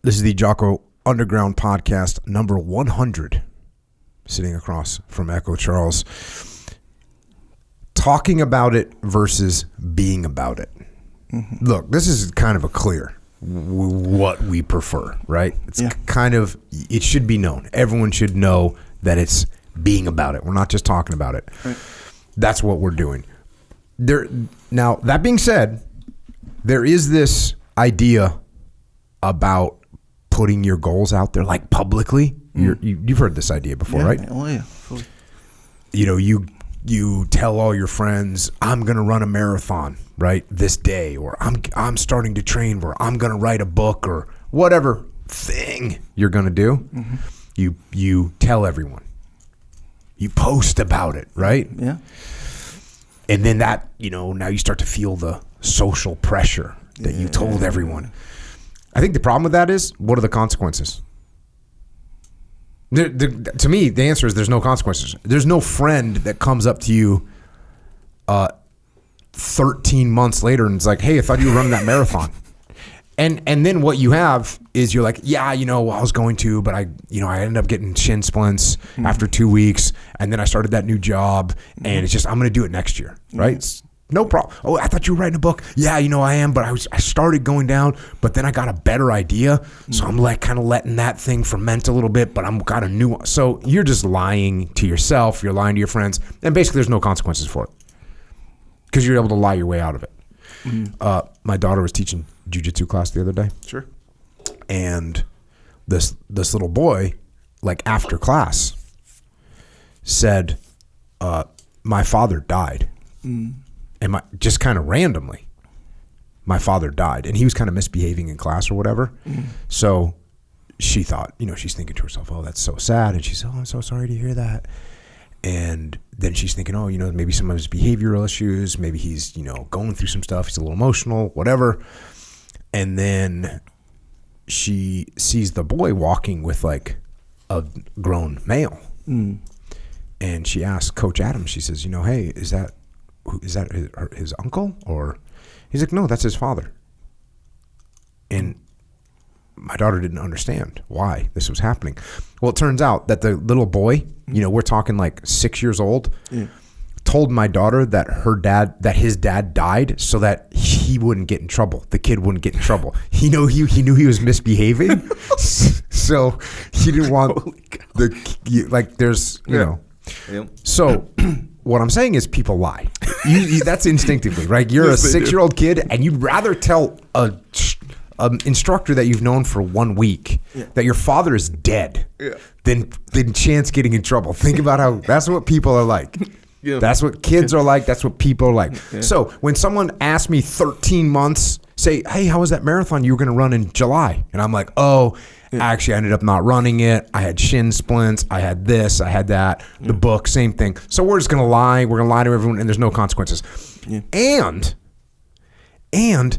This is the Jocko Underground Podcast, number 100, sitting across from Echo Charles. Talking about it versus being about it. Mm-hmm. Look, this is kind of a clear what we prefer, right? It's kind of, it should be known. Everyone should know that it's being about it. We're not just talking about it. Right. That's what we're doing. Now, that being said, there is this idea about putting your goals out there, like publicly. You've heard this idea before, right? Oh yeah. Fully. You know, you tell all your friends, I'm gonna run a marathon, right, this day, or I'm starting to train, or I'm gonna write a book, or whatever thing you're gonna do. Mm-hmm. You tell everyone. You post about it, right? Yeah. And then that, now you start to feel the social pressure that you told everyone. I think the problem with that is, what are the consequences? To me, the answer is there's no consequences. There's no friend that comes up to you 13 months later and it's like, hey, I thought you were running that marathon. And then what you have is you're like, yeah, I was going to, but I ended up getting shin splints after 2 weeks, and then I started that new job, and it's just, I'm going to do it next year, right? It's no problem. Oh, I thought you were writing a book. Yeah, I am, but I started going down, but then I got a better idea, so I'm like kind of letting that thing ferment a little bit, but I'm got a new one. So you're just lying to yourself, you're lying to your friends, and basically there's no consequences for it because you're able to lie your way out of it. My daughter was teaching jiu-jitsu class the other day. Sure. And this little boy, like after class, said, my father died. And just kind of randomly, my father died. And he was kind of misbehaving in class or whatever. So she thought, she's thinking to herself, oh, that's so sad. And she said, oh, I'm so sorry to hear that. And then she's thinking, oh, maybe some of his behavioral issues, maybe he's, going through some stuff, he's a little emotional, whatever. And then she sees the boy walking with like a grown male. And she asks Coach Adams, she says, hey, is that his uncle? Or he's like, no, that's his father. And my daughter didn't understand why this was happening. Well, it turns out that the little boy, we're talking like 6 years old, told my daughter that his dad died so that he wouldn't get in trouble. The kid wouldn't get in trouble. He knew he was misbehaving, so he didn't want there's So what I'm saying is people lie. That's instinctively, right? You're a 6-year-old kid, and you'd rather tell an instructor that you've known for 1 week that your father is dead than chance getting in trouble. Think about how that's what people are like. Yeah. That's what kids are like. That's what people are like. Yeah. So when someone asks me 13 months, say, hey, how was that marathon you were going to run in July? And I'm like, oh, actually I ended up not running it. I had shin splints. I had this. I had that. The book, same thing. So we're just going to lie. We're going to lie to everyone, and there's no consequences. Yeah. And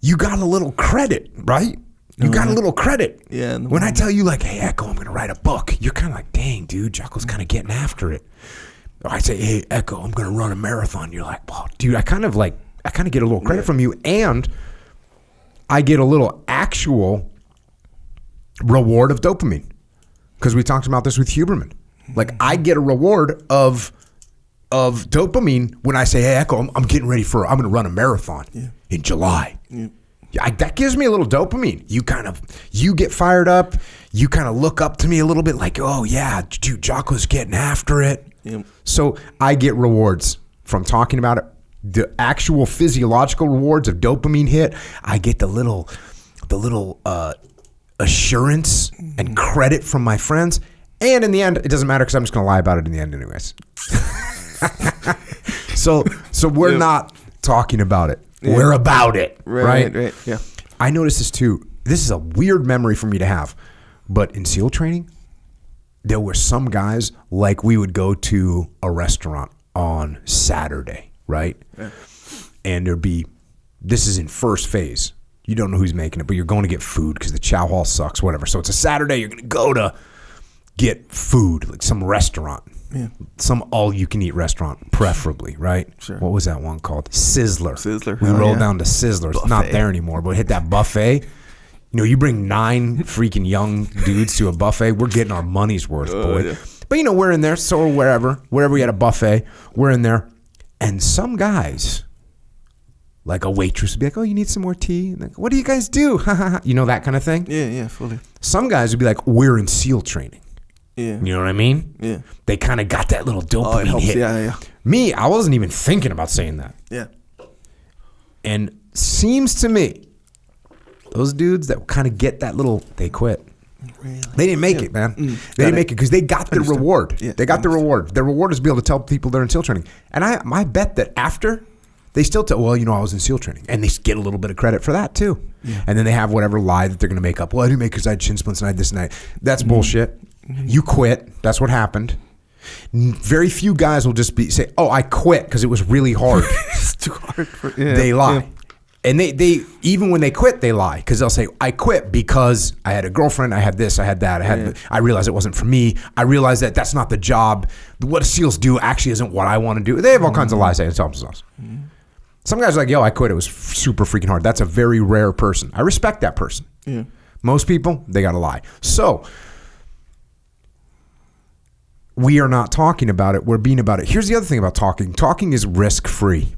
you got a little credit, right? You got a little credit. Yeah. When I tell you like, hey, Echo, I'm going to write a book, you're kind of like, dang, dude, Jocko's kind of getting after it. I say, hey, Echo, I'm going to run a marathon. You're like, well, dude, I kind of get a little credit from you, and I get a little actual reward of dopamine, because we talked about this with Huberman. Like, I get a reward of dopamine when I say, hey, Echo, I'm getting ready I'm going to run a marathon in July. That gives me a little dopamine. You get fired up. You kind of look up to me a little bit like, oh yeah, dude, Jocko's getting after it. Yep. So I get rewards from talking about it. The actual physiological rewards of dopamine hit. I get the little assurance and credit from my friends. And in the end, it doesn't matter because I'm just going to lie about it in the end anyways. So we're not talking about it. Yeah. We're about it, right? Yeah. I noticed this too. This is a weird memory for me to have, but in SEAL training, there were some guys, like we would go to a restaurant on Saturday, right? Yeah. And this is in first phase. You don't know who's making it, but you're going to get food because the chow hall sucks, whatever. So it's a Saturday. You're going to go to get food, like some restaurant. Yeah. Some all-you-can-eat restaurant, preferably, right? Sure. What was that one called? Sizzler. Sizzler. We rolled down to Sizzler. It's not there anymore, but hit that buffet. You know, you bring 9 freaking young dudes to a buffet, we're getting our money's worth, boy. Yeah. But, you know, we're in there, so wherever we had a buffet, we're in there. And some guys, like a waitress would be like, oh, you need some more tea? And like, what do you guys do? You know, that kind of thing? Yeah, fully. Some guys would be like, we're in SEAL training. Yeah. You know what I mean? Yeah. They kind of got that little dopamine hit. Yeah. Me, I wasn't even thinking about saying that. Yeah. And seems to me, those dudes that kind of get that little, they quit. Really? They didn't make it, man. They didn't make it because they got their reward. Yeah, they got their reward. Their reward is to be able to tell people they're in SEAL training. And I bet that after, they still tell, well, you know, I was in SEAL training. And they get a little bit of credit for that too. Yeah. And then they have whatever lie that they're going to make up. Well, I didn't make it because I had shin splints and I had this and that. That's bullshit. You quit. That's what happened. Very few guys will just say, oh, I quit because it was really hard. It's too hard. They lie. Yeah. And they even when they quit, they lie because they'll say, I quit because I had a girlfriend, I had this, I had that, I realized it wasn't for me. I realized that that's not the job. What SEALs do actually isn't what I want to do. They have all kinds of lies they tell themselves. Some guys are like, yo, I quit. It was super freaking hard. That's a very rare person. I respect that person. Yeah. Most people, they got to lie. So we are not talking about it. We're being about it. Here's the other thing about talking. Talking is risk-free.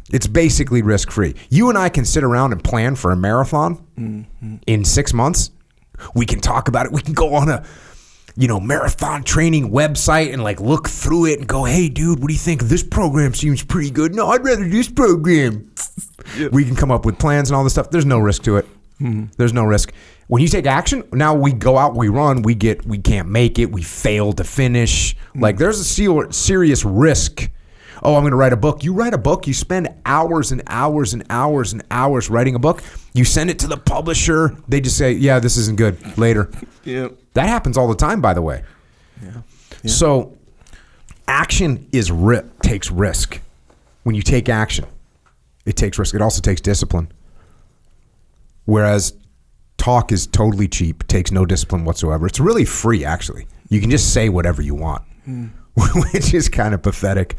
It's basically risk-free. You and I can sit around and plan for a marathon in 6 months. We can talk about it. We can go on a, marathon training website and like look through it and go, hey, dude, what do you think? This program seems pretty good. No, I'd rather do this program. Yep. We can come up with plans and all this stuff. There's no risk to it. There's no risk. When you take action, now we go out, we run, we can't make it, we fail to finish. Like there's a serious risk. Oh, I'm going to write a book. You write a book, you spend hours and hours and hours and hours writing a book. You send it to the publisher. They just say, yeah, this isn't good. Later. Yeah. That happens all the time, by the way. Yeah. So action takes risk. When you take action, it takes risk. It also takes discipline. Whereas talk is totally cheap, takes no discipline whatsoever. It's really free, actually. You can just say whatever you want, which is kind of pathetic.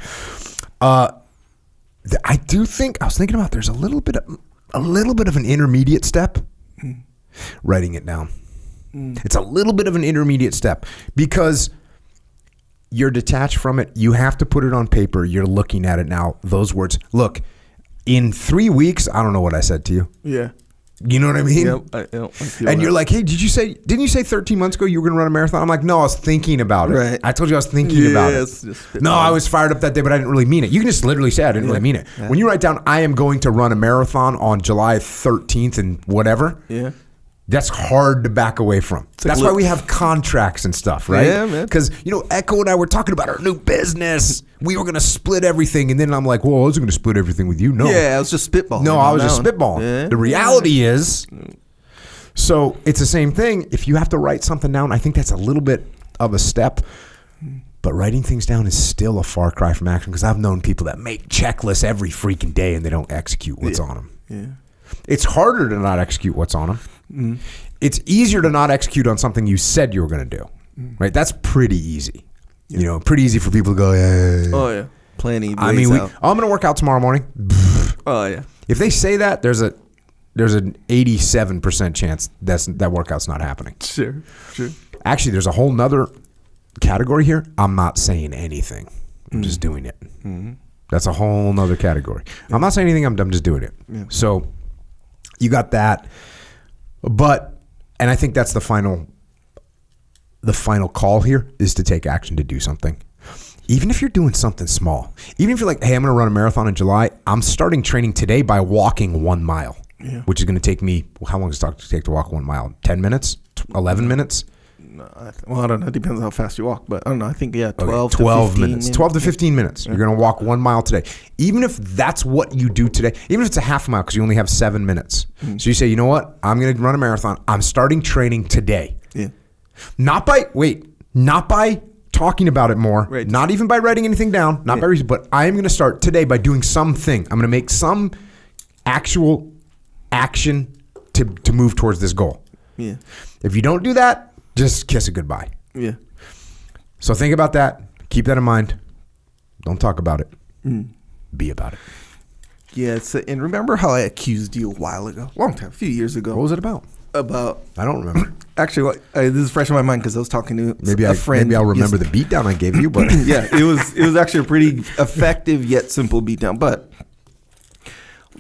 I was thinking about there's a little bit of an intermediate step. Writing it down. It's a little bit of an intermediate step because you're detached from it. You have to put it on paper. You're looking at it now. Those words. Look, in 3 weeks, I don't know what I said to you. Yeah. You know what I mean? Yep, and you're like, hey, didn't you say 13 months ago you were going to run a marathon? I'm like, no, I was thinking about it. Right. I told you I was thinking about it. No, I was fired up that day, but I didn't really mean it. You can just literally say I didn't really mean it. Yeah. When you write down, I am going to run a marathon on July 13th and whatever. Yeah. That's hard to back away from. That's why we have contracts and stuff, right? Yeah, man. Because, Echo and I were talking about our new business. We were going to split everything. And then I'm like, well, I wasn't going to split everything with you. No. Yeah, I was just spitballing. No, I was just spitballing. Yeah. The reality is, so it's the same thing. If you have to write something down, I think that's a little bit of a step. But writing things down is still a far cry from action because I've known people that make checklists every freaking day and they don't execute what's on them. Yeah. It's harder to not execute what's on them. It's easier to not execute on something you said you were going to do, right? That's pretty easy. Yeah. Pretty easy for people to go, yeah. Oh, yeah. Plenty. I mean, I'm going to work out tomorrow morning. Oh, yeah. If they say that, there's an 87% chance that workout's not happening. Sure. Actually, there's a whole nother category here. I'm not saying anything. I'm just doing it. That's a whole nother category. Yeah. I'm not saying anything. I'm just doing it. Yeah. So you got that. And I think that's the final call here is to take action to do something. Even if you're doing something small, even if you're like, hey, I'm going to run a marathon in July. I'm starting training today by walking 1 mile, which is going to take me, how long does it take to walk 1 mile? 10 minutes? 11 minutes? No, I don't know. It depends on how fast you walk, but I don't know. I think, 12 to 15 minutes. 12 to 15 minutes. Yeah. You're going to walk 1 mile today. Even if that's what you do today, even if it's a half mile because you only have 7 minutes. So you say, you know what? I'm going to run a marathon. I'm starting training today. Yeah. Not by talking about it more, right. Not even by writing anything down, not by reason, but I am going to start today by doing something. I'm going to make some actual action to move towards this goal. Yeah. If you don't do that, just kiss it goodbye. Yeah. So think about that. Keep that in mind. Don't talk about it. Be about it. Yeah. And remember how I accused you a while ago, a few years ago. What was it about? about. I don't remember. Actually, this is fresh in my mind because I was talking to a friend. Maybe I'll remember the beatdown I gave you, but yeah, it was actually a pretty effective yet simple beatdown. But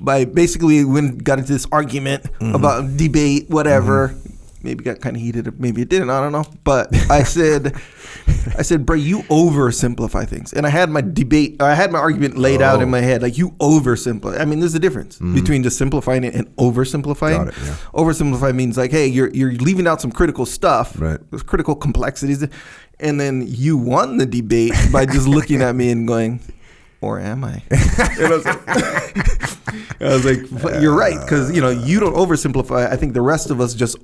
by basically we got into this argument about debate, whatever. Maybe got kind of heated, maybe it didn't. I don't know. But I said, bro, you oversimplify things. And I had my argument laid out in my head. Like, you oversimplify. I mean, there's a difference between just simplifying it and oversimplifying. Got it, yeah. Oversimplify means like, hey, you're leaving out some critical stuff, right? There's critical complexities, and then you won the debate by just looking at me and going, or am I? And I was like, you're right, because you don't oversimplify. I think the rest of us just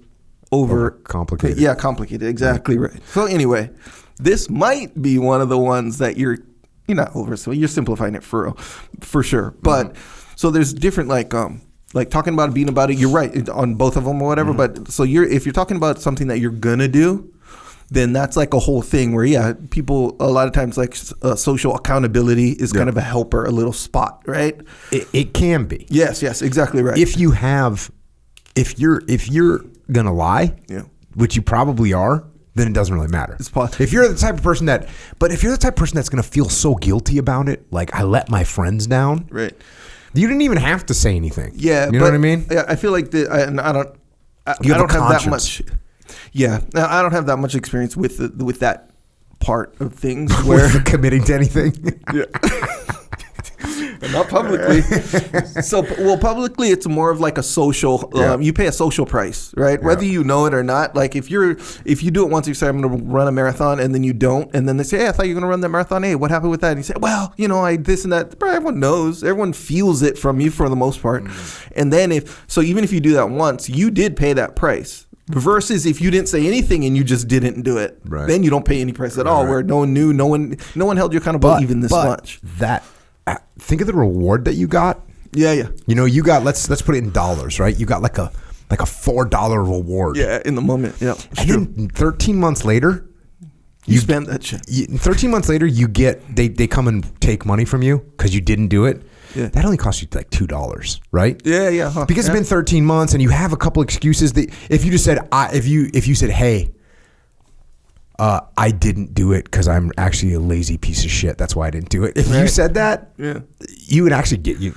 complicated. Yeah, complicated. Exactly right. So anyway, this might be one of the ones that you're not you're simplifying it for sure. But so there's different like talking about it, being about it. You're right on both of them or whatever. But so if you're talking about something that you're gonna do, then that's like a whole thing where people a lot of times like social accountability is kind of a helper, a little spot, right? It can be. Yes, exactly right. If you're gonna lie, which you probably are, then it doesn't really matter. It's possible. If you're the type of person that's gonna feel so guilty about it, like I let my friends down, right? You didn't even have to say anything. Yeah, you know what I mean? Yeah, I feel like I don't have that much. Yeah, I don't have that much experience with that part of things where with committing to anything. Yeah. Not publicly. Publicly it's more of like a social. You pay a social price, right? Yeah. Whether you know it or not. Like if you do it once, you say I'm going to run a marathon, and then you don't, and then they say, hey, I thought you were going to run that marathon. Hey, what happened with that? And you say, well, I this and that. Bro, everyone knows. Everyone feels it from you for the most part. And then even if you do that once, you did pay that price. Versus if you didn't say anything and you just didn't do it, then you don't pay any price at all. Where no one knew, no one held you accountable even this much. Think of the reward that you got. Yeah. You got let's put it in dollars, right? You got like a $4 reward. Yeah, in the moment. Yeah. And then 13 months later, you spend that shit. 13 months later, you get they come and take money from you because you didn't do it. Yeah. That only cost you like $2, right? Yeah. Huh. Because it's been 13 months and you have a couple excuses that if you just said if you said, hey, I didn't do it because I'm actually a lazy piece of shit. That's why I didn't do it. If you said that, you would actually get you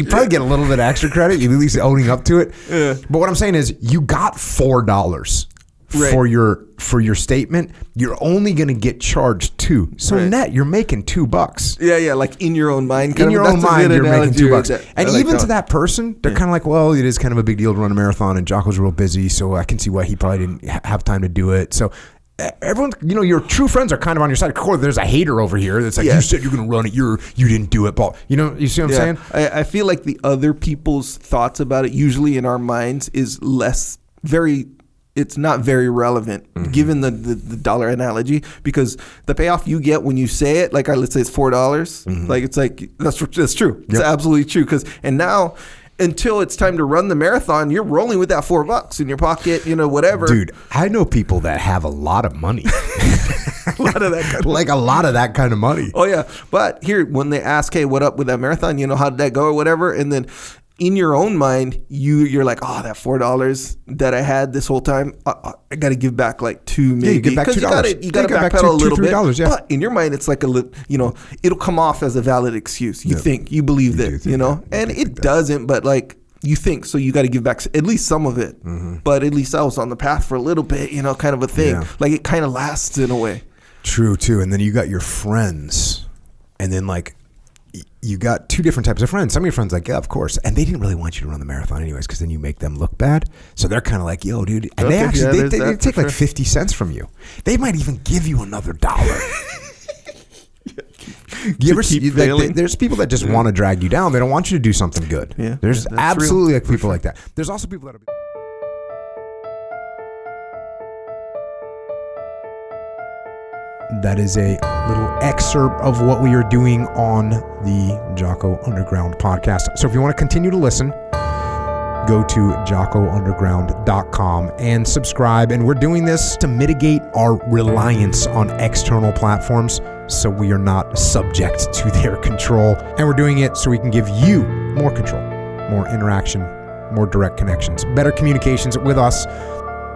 probably get a little bit of extra credit. You at least owning up to it. Yeah. But what I'm saying is, you got $4 for your statement. You're only going to get charged $2. So net, you're making $2. Yeah. Like in your own mind. In your own mind, you're making $2. And even to that person, they're kind of like, well, it is kind of a big deal to run a marathon, and Jocko's real busy, so I can see why he probably didn't have time to do it. So everyone, your true friends are kind of on your side. Of course, there's a hater over here that's like, you said you're going to run it, you didn't do it, but you see what I'm saying? I feel like the other people's thoughts about it, usually in our minds, is it's not very relevant given the dollar analogy, because the payoff you get when you say it, like let's say it's $4, like it's like that's true. It's absolutely true. And now, until it's time to run the marathon, you're rolling with that $4 in your pocket, whatever. Dude, I know people that have a lot of money. A lot of that kind of like a lot of that kind of money. Oh yeah, but here when they ask, hey, what up with that marathon? How did that go or whatever, and then in your own mind, you're like, oh, that $4 that I had this whole time, I got to give back like $2 maybe. Yeah, you give back $2. You got to backpedal a little bit. Yeah. But in your mind, it's like it'll come off as a valid excuse. You believe this, and it doesn't, but like you think, so you got to give back at least some of it. But at least I was on the path for a little bit, kind of a thing. Yeah. Like it kind of lasts in a way. True, too. And then you got your friends, and then like, you got two different types of friends. Some of your friends like, yeah, of course. And they didn't really want you to run the marathon anyways, because then you make them look bad. So they're kind of like, yo, dude. And they actually, they take like 50 cents from you. They might even give you another $1. You ever see, there's people that just want to drag you down. They don't want you to do something good. Yeah, there's absolutely like people like that. There's also people that are... That is a little excerpt of what we are doing on the Jocko Underground podcast. So if you want to continue to listen, go to jockounderground.com and subscribe. And we're doing this to mitigate our reliance on external platforms, so we are not subject to their control. And we're doing it so we can give you more control, more interaction, more direct connections, better communications with us,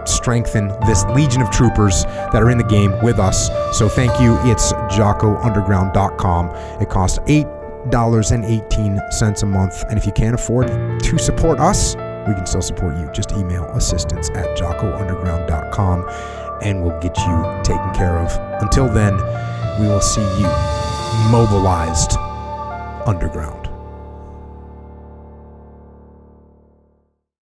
strengthen this legion of troopers that are in the game with us. So thank you. It's JockoUnderground.com. It costs $8.18 a month. And if you can't afford to support us, we can still support you. Just email assistance@JockoUnderground.com and we'll get you taken care of. Until then, we will see you mobilized underground.